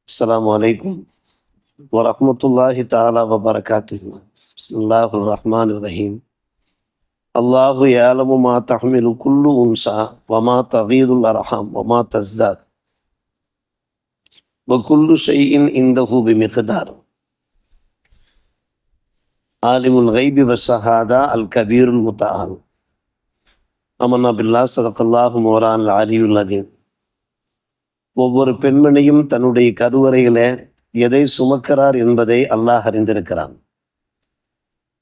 السلام عليكم ورحمة الله تعالى وبركاته. بسم الله الرحمن الرحيم. الله يعلم ما تحمل كل أنثى وما تغيض الأرحام وما تزداد وكل شيء عنده بمقدار. عالم الغيب والشهادة الكبير المتعال. آمنا بالله صدق الله مولانا العلي العظيم. ஒவ்வொரு பெண்மணியும் தன்னுடைய கருவறையில எதை சுமக்கிறார் என்பதை அல்லாஹ் அறிந்திருக்கிறான்.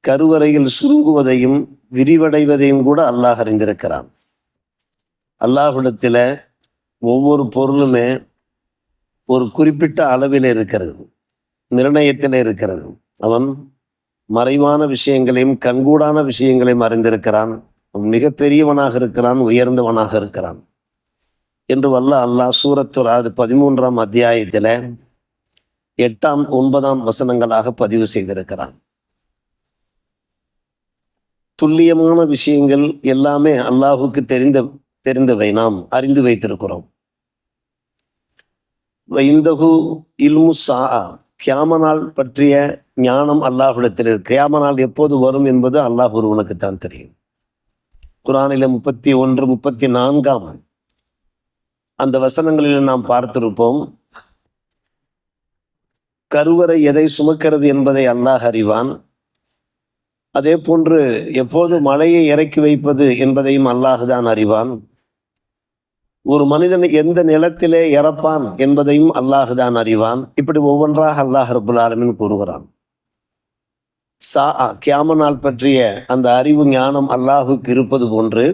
கருவறையில் சுருங்குவதையும் விரிவடைவதையும் கூட அல்லாஹ் அறிந்திருக்கிறான். அல்லாஹ்விடத்தில் ஒவ்வொரு பொருளுமே ஒரு குறிப்பிட்ட அளவில் இருக்கிறது, நிர்ணயத்தில் இருக்கிறது. அவன் மறைவான விஷயங்களையும் கண்கூடான விஷயங்களையும் அறிந்திருக்கிறான். அவன் மிகப்பெரியவனாக இருக்கிறான், உயர்ந்தவனாக இருக்கிறான் என்று அல்லாஹ் சூரத்து ராத் 13ஆம் அத்தியாயத்தில் 8, 9 வசனங்களாக பதிவு செய்திருக்கிறான். துல்லியமான விஷயங்கள் எல்லாமே அல்லாஹுக்கு தெரிந்தவை, நாம் அறிந்து வைத்திருக்கிறோம். வைந்தகு இல்மு ஸாஅ, கியாமனால் பற்றிய ஞானம் அல்லாஹ்விடத்தில் இருக்கு. கியாமனால் எப்போது வரும் என்பது அல்லாஹ் ஒருவனுக்குத்தான் தெரியும். குர்ஆனில் 31, 34 அந்த வசனங்களில் நாம் பார்த்திருப்போம். கருவறை எதை சுமக்கிறது என்பதை அல்லாஹ் அறிவான். அதே போன்று எப்போது மலையை இறக்கி வைப்பது என்பதையும் அல்லாஹ் தான் அறிவான். ஒரு மனிதன் எந்த நிலத்திலே இறப்பான் என்பதையும் அல்லாஹ் தான் அறிவான். இப்படி ஒவ்வொன்றாக அல்லாஹ் ரப்புல் ஆலமீன் கூறுகிறான். கியாம நாள் பற்றிய அந்த அறிவு ஞானம் அல்லாஹுக்கு இருப்பது போன்று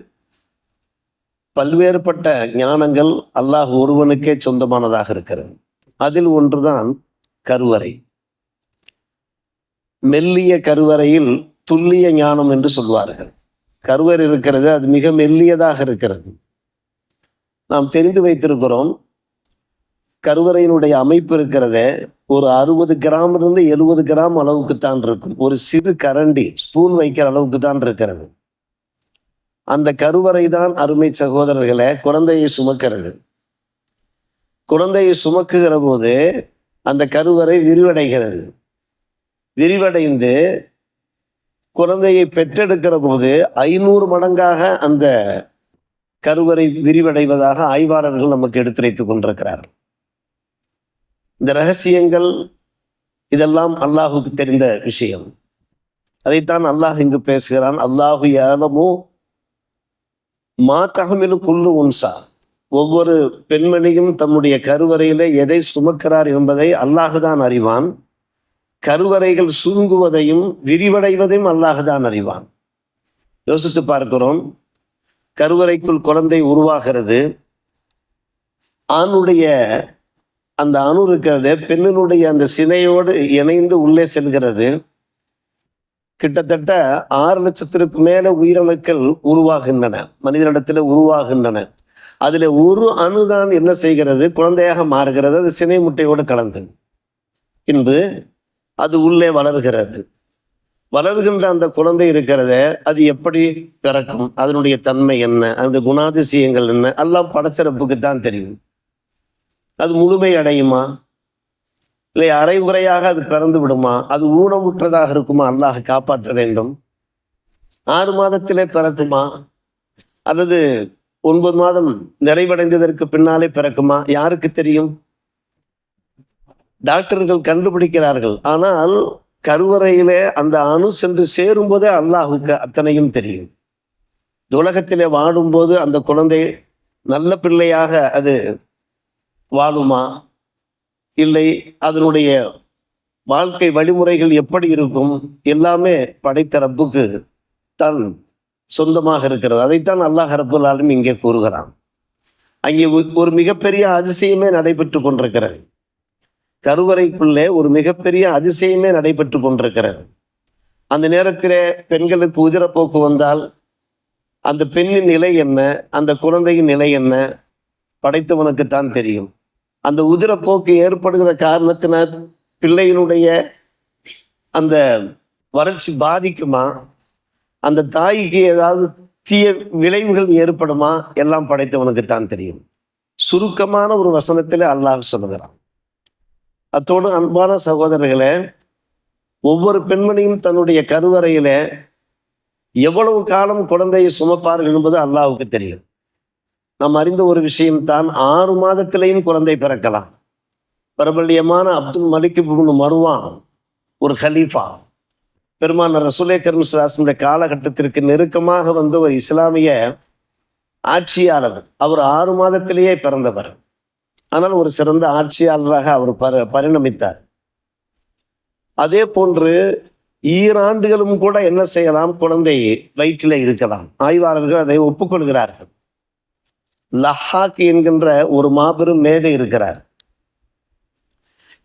பல்வேறுபட்ட ஞானங்கள் அல்லாஹ் ஒருவனுக்கே சொந்தமானதாக இருக்கிறது. அதில் ஒன்றுதான் கருவறை. மெல்லிய கருவறையில் துல்லிய ஞானம் என்று சொல்வார்கள். கருவறை இருக்கிறது, அது மிக மெல்லியதாக இருக்கிறது. நாம் தெரிந்து வைத்திருக்கிறோம், கருவறையினுடைய அமைப்பு இருக்கிறதே ஒரு 60 கிராமிலிருந்து 70 கிராம் அளவுக்குத்தான் இருக்கும். ஒரு சிறு கரண்டி, ஸ்பூன் வைக்கிற அளவுக்கு தான் இருக்கிறது. அந்த கருவறை தான் அருமை சகோதரர்களை குழந்தையை சுமக்கிறது. குழந்தையை சுமக்குகிற போது அந்த கருவறை விரிவடைகிறது. விரிவடைந்து குழந்தையை பெற்றெடுக்கிற போது 500 மடங்காக அந்த கருவறை விரிவடைவதாக ஆய்வாளர்கள் நமக்கு எடுத்துரைத்துக் கொண்டிருக்கிறார்கள். இந்த ரகசியங்கள் இதெல்லாம் அல்லாஹுக்கு தெரிந்த விஷயம். அதைத்தான் அல்லாஹ் இங்கு பேசுகிறான். அல்லாஹு யஅலமு மா தஹ்மிலு குல்லு உன்சா, ஒவ்வொரு பெண்மணியும் தம்முடைய கருவறையில எதை சுமக்கிறார் என்பதை அல்லாஹுதான் அறிவான். கருவறைகள் சுருங்குவதையும் விரிவடைவதையும் அல்லாஹுதான் அறிவான். யோசித்து பார்க்கிறோம், கருவறைக்குள் குழந்தை உருவாகிறது. ஆணுடைய அந்த அணு இருக்கிறது பெண்ணினுடைய அந்த சினையோடு இணைந்து உள்ளே செல்கிறது. கிட்டத்தட்ட 6 லட்சத்திற்கு மேல உயிரணுக்கள் உருவாகின்றன, மனிதனிடத்தில் உருவாகின்றன. அதுல ஒரு அணுதான் என்ன செய்கிறது, குழந்தையாக மாறுகிறது. அது சினை முட்டையோடு கலந்து பின்பு அது உள்ளே வளர்கிறது. வளர்கின்ற அந்த குழந்தை இருக்கிறத அது எப்படி பிறக்கும், அதனுடைய தன்மை என்ன, அதனுடைய குணாதிசயங்கள் என்ன, எல்லாம் படச்சிறப்புக்கு தான் தெரியும். அது முழுமை அடையுமா, இல்லை அரைகுறையாக அது பிறந்து விடுமா, அது ஊனமுற்றதாக இருக்குமா, அல்லாஹ் காப்பாற்ற வேண்டும். 6 மாதத்திலே பிறக்குமா, அல்லது 9 மாதம் நிறைவடைந்ததற்கு பின்னாலே பிறக்குமா, யாருக்கு தெரியும்? டாக்டர்கள் கண்டுபிடிக்கிறார்கள். ஆனால் கருவறையிலே அந்த அணு சென்று சேரும் போதே அல்லாஹுக்கு அத்தனையும் தெரியும். உலகத்திலே வாழும்போது அந்த குழந்தை நல்ல பிள்ளையாக அது வாழுமா, இல்லை அதனுடைய வாழ்க்கை வழிமுறைகள் எப்படி இருக்கும், எல்லாமே படைத்த ரப்புக்கு தான் சொந்தமாக இருக்கிறது. அதைத்தான் அல்லாஹ் ரப்புல் ஆலமீன் இங்கே கூறுகிறான். அங்கே ஒரு மிகப்பெரிய அதிசயமே நடைபெற்று கொண்டிருக்கிறது. கருவறைக்குள்ளே ஒரு மிகப்பெரிய அதிசயமே நடைபெற்று கொண்டிருக்கிறது. அந்த நேரத்திலே பெண்களுக்கு உதிரப்போக்கு வந்தால் அந்த பெண்ணின் நிலை என்ன, அந்த குழந்தையின் நிலை என்ன, படைத்தவனுக்குத்தான் தெரியும். அந்த உதிரப்போக்கு ஏற்படுகிற காரணத்தினால் பிள்ளையினுடைய அந்த வறட்சி பாதிக்குமா, அந்த தாய்க்கு ஏதாவது தீய விளைவுகள் ஏற்படுமா, எல்லாம் படைத்தவனுக்குத்தான் தெரியும். சுருக்கமான ஒரு வசனத்திலே அல்லாஹ் சொல்லுகிறான். அத்தோடு அன்பான சகோதரர்களே, ஒவ்வொரு பெண்மணியும் தன்னுடைய கருவறையில எவ்வளவு காலம் குழந்தையை சுமப்பார்கள் என்பது அல்லாஹ்வுக்கு தெரியும். நாம் அறிந்த ஒரு விஷயம்தான், 6 மாதத்திலேயும் குழந்தை பிறக்கலாம். பிரபல்யமான அப்துல் மலிக் இப்னு மர்வான் ஒரு ஹலீஃபா, பெருமானார் ரசூலே கரீம் ஸல்லல்லாஹு அலைஹி வஸல்லம் காலகட்டத்திற்கு நெருக்கமாக வந்த ஒரு இஸ்லாமிய ஆட்சியாளர். அவர் 6 மாதத்திலேயே பிறந்தவர். ஆனால் ஒரு சிறந்த ஆட்சியாளராக அவர் பரிணமித்தார். அதே போன்று ஈராண்டுகளும் கூட என்ன செய்யலாம், குழந்தை வயிற்றில இருக்கலாம். ஆய்வாளர்கள் அதை ஒப்புக்கொள்கிறார்கள். லஹாக் என்கின்ற ஒரு மாபெரும் மேதை இருக்கிறார்.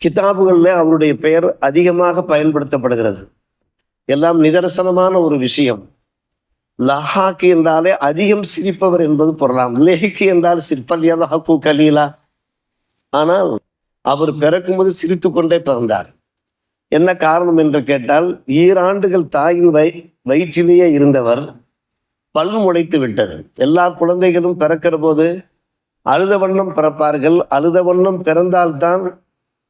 கிதாபுகள்ல அவருடைய பெயர் அதிகமாக பயன்படுத்தப்படுகிறது. எல்லாம் நிதர்சனமான ஒரு விஷயம். லஹாக் என்றாலே அதிகம் சிரிப்பவர் என்பது பொருளாம். லேஹிக்கு என்றால் சிற்பல் யலஹகு கலீலா. ஆனால் அவர் பிறக்கும்போது சிரித்து கொண்டே பிறந்தார். என்ன காரணம் என்று கேட்டால், ஈராண்டுகள் தாயின் வயிற்றிலேயே இருந்தவர் பல் முளைத்து விட்டது. எல்லா குழந்தைகளும் பிறக்கிற போது அழுத வண்ணம் பிறப்பார்கள். அழுத வண்ணம் பிறந்தால்தான்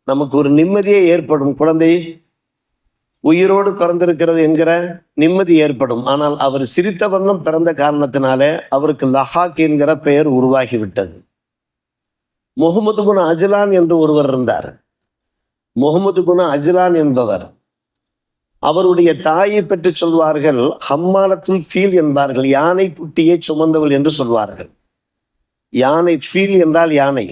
நமக்கு ஒரு நிம்மதியே ஏற்படும். குழந்தை உயிரோடு பிறந்திருக்கிறது என்கிற நிம்மதி ஏற்படும். ஆனால் அவர் சிரித்த வண்ணம் பிறந்த காரணத்தினாலே அவருக்கு லஹாக் என்கிற பெயர் உருவாகிவிட்டது. முகமது பின் அஜ்லான் என்று ஒருவர் இருந்தார். முகமது பின் அஜ்லான் என்பவர், அவருடைய தாயை பற்றி சொல்வார்கள் ஹம்மாலத்துல் ஃபீல் என்பார்கள். யானை குட்டியை சுமந்தவள் என்று சொல்வார்கள். யானை, ஃபீல் என்றால் யானை,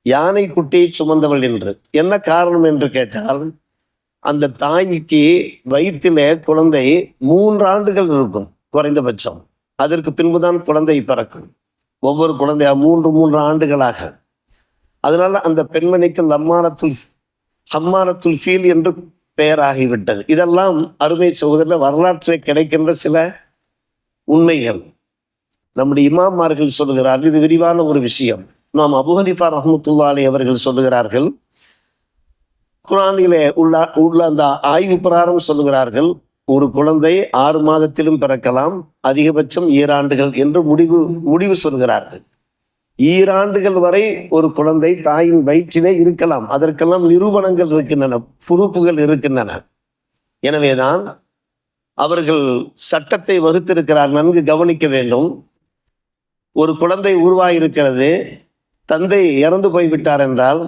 யானை குட்டியை சுமந்தவள் என்று. என்ன காரணம் என்று கேட்டால், அந்த தாய்க்கு வயிற்றிலே குழந்தை 3 ஆண்டுகள் இருக்கும் குறைந்தபட்சம். அதற்கு பின்புதான் குழந்தை பிறக்கும். ஒவ்வொரு குழந்தையா 3 ஆண்டுகளாக. அதனால அந்த பெண்மணிக்கு ஹம்மாலத்துல் ஃபீல் என்று பெயராகிவிட்டது. இதெல்லாம் அருமை சகோதரர் வரலாற்றில் கிடைக்கின்ற சில உண்மைகள். நம்முடைய இமாமார்கள் சொல்லுகிறார்கள், இது விரிவான ஒரு விஷயம். நாம் அபூ ஹனீஃபா ரஹ்மத்துல்லாஹி அலைஹி அவர்கள் சொல்லுகிறார்கள், குர்ஆனிலே உள்ள அந்த ஆய்வு பிரகாரம் சொல்லுகிறார்கள், ஒரு குழந்தை 6 மாதத்திலும் பிறக்கலாம், அதிகபட்சம் 7 ஆண்டுகள் என்று முடிவு சொல்கிறார்கள். 7 ஆண்டுகள் வரை ஒரு குழந்தை தாயின் வயிற்றிலே இருக்கலாம். அதற்கெல்லாம் நிரூபணங்கள் இருக்கின்றன, பொறுப்புகள் இருக்கின்றன. எனவேதான் அவர்கள் சட்டத்தை வகுத்திருக்கிறார். நன்கு கவனிக்க வேண்டும். ஒரு குழந்தை உருவாயிருக்கிறது, தந்தை இறந்து போய்விட்டார் என்றால்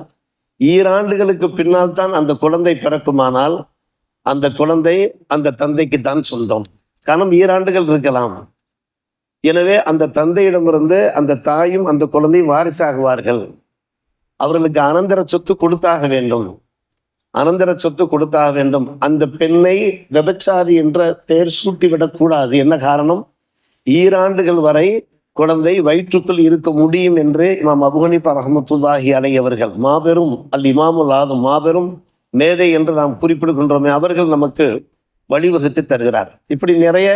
7 ஆண்டுகளுக்கு பின்னால் தான் அந்த குழந்தை பிறக்குமானால் அந்த குழந்தை அந்த தந்தைக்கு தான் சொந்தம். காரணம் 7 ஆண்டுகள் இருக்கலாம். எனவே அந்த தந்தையிடமிருந்து அந்த தாயும் அந்த குழந்தையும் வாரிசாகுவார்கள். அவர்களுக்கு அனந்தர சொத்து கொடுத்தாக வேண்டும், அனந்தர சொத்து கொடுத்தாக வேண்டும். அந்த பெண்ணை விபச்சாரி என்ற பெயர் சூட்டிவிடக்கூடாது. என்ன காரணம்? 7 ஆண்டுகள் வரை குழந்தை வயிற்றுக்குள் இருக்க முடியும் என்று இமாம் அபூ ஹனீஃபா ரஹ்மத்துல்லாஹி அலைஹி அவர்கள், மாபெரும் இமாமுல் ஆதம், மாபெரும் மேதை என்று நாம் குறிப்பிடுகின்றோமே, அவர்கள் நமக்கு வழிவகுத்து தருகிறார். இப்படி நிறைய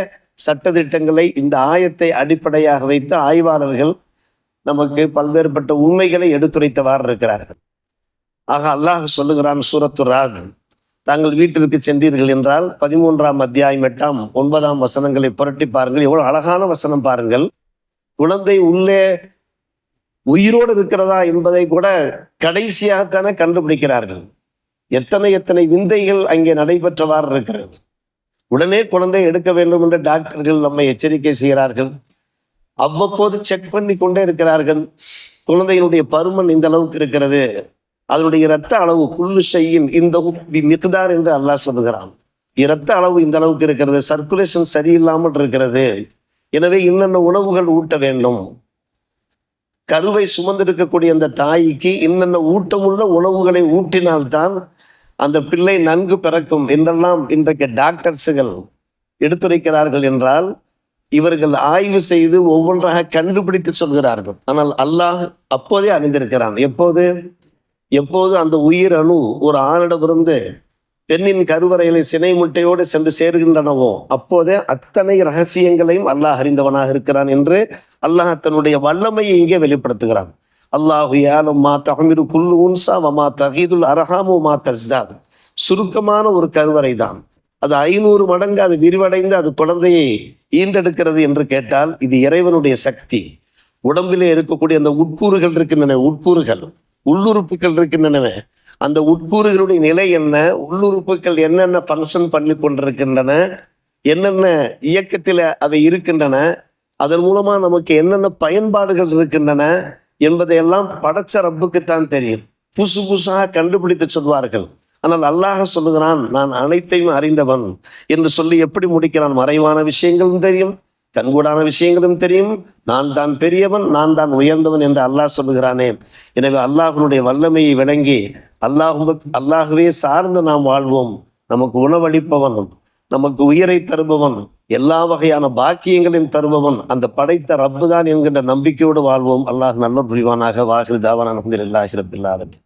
சட்டதிட்டங்களை இந்த ஆயத்தை அடிப்படையாக வைத்து ஆய்வாளர்கள் நமக்கு பல்வேறுபட்ட உண்மைகளை எடுத்துரைத்தவாறு இருக்கிறார்கள். ஆக அல்லாஹ் சொல்லுகிறான் சூரத்து ராத், தாங்கள் வீட்டிற்கு சென்றீர்கள் என்றால் 13ஆம் அத்தியாயம் 8ஆம் 9ஆம் வசனங்களை புரட்டி பாருங்கள். எவ்வளவு அழகான வசனம் பாருங்கள். குழந்தை உள்ளே உயிரோடு இருக்கிறதா என்பதை கூட கடைசியாகத்தானே கண்டுபிடிக்கிறார்கள். எத்தனை விந்தைகள் அங்கே நடைபெற்றவாறு இருக்கிறது. உடனே குழந்தை எடுக்க வேண்டும் என்று டாக்டர்கள் நம்மை எச்சரிக்கை செய்கிறார்கள். அவ்வப்போது செக் பண்ணி கொண்டே இருக்கிறார்கள். குழந்தையினுடைய பருமன் இந்த அளவுக்கு இருக்கிறது, அதனுடைய இரத்த அளவு குல்லு ஷையின் இந்த மிக்தார் என்று அல்லாஹ் சொல்லுகிறான். இரத்த அளவு இந்த அளவுக்கு இருக்கிறது, சர்க்குலேஷன் சரியில்லாமல் இருக்கிறது, எனவே இன்னென்ன உணவுகள் ஊட்ட வேண்டும். கருவை சுமந்திருக்கக்கூடிய அந்த தாய்க்கு இன்னென்ன ஊட்டமுள்ள உணவுகளை ஊட்டினால்தான் அந்த பிள்ளை நன்கு பிறக்கும் என்றெல்லாம் இன்றைக்கு டாக்டர்ஸுகள் எடுத்துரைக்கிறார்கள் என்றால், இவர்கள் ஆய்வு செய்து ஒவ்வொன்றாக கண்டுபிடித்து சொல்கிறார்கள். ஆனால் அல்லாஹ் அப்போதே அறிந்திருக்கிறான். எப்போது அந்த உயிர் அணு ஒரு ஆணிடமிருந்து பெண்ணின் கருவறையில சினை முட்டையோடு சென்று சேர்கின்றனவோ அப்போதே அத்தனை ரகசியங்களையும் அல்லாஹ் அறிந்தவனாக இருக்கிறான் என்று அல்லாஹ் தன்னுடைய வல்லமையை இங்கே வெளிப்படுத்துகிறான். அல்லாஹு யாலும் மா தஹ்மிரு குல்லு உன்சா வமா தகீதுல் அரஹாமு மா தஸ்தாத். சுருக்கமான ஒரு கருவறை தான், அது 500 மடங்கு அது விரிவடைந்து அது குழந்தையை ஈண்டெடுக்கிறது என்று கேட்டால் இது இறைவனுடைய சக்தி. உடம்பிலே இருக்கக்கூடிய அந்த உட்கூறுகள் இருக்கின்றன, உள்ளுறுப்புகள் இருக்கின்றன, அந்த உட்கூறுகளுடைய நிலை என்ன, உள்ளுறுப்புகள் என்னென்ன ஃபங்க்ஷன் பண்ணி கொண்டிருக்கின்றன, என்னென்ன இயக்கத்தில் அவை இருக்கின்றன, அதன் மூலமா நமக்கு என்னென்ன பயன்பாடுகள் இருக்கின்றன என்பதையெல்லாம் படைச்ச ரப்புக்குத்தான் தெரியும். புதுசு புதுசாக கண்டுபிடித்து சொல்வார்கள். ஆனால் அல்லாஹ் சொல்லுகிறான், நான் அனைத்தையும் அறிந்தவன் என்று சொல்லி எப்படி முடிக்கிறான்? மறைவான விஷயங்களும் தெரியும், கண்கூடான விஷயங்களும் தெரியும், நான் தான் பெரியவன், நான் தான் உயர்ந்தவன் என்று அல்லாஹ் சொல்லுகிறானே. எனவே அல்லாஹ்வுடைய வல்லமையை விளங்கி அல்லாஹுவே சார்ந்து நாம் வாழ்வோம். நமக்கு உணவளிப்பவன், நமக்கு உயிரை தருபவன், எல்லா வகையான பாக்கியங்களையும் தருபவன் அந்த படைத்த ரப்பு தான் என்கின்ற நம்பிக்கையோடு வாழ்வோம். அல்லாஹ் நல்ல புரிவானாக. வாஹிர் தாவானா அல்ஹம்துலில்லாஹி ரப்பில் ஆலமீன்.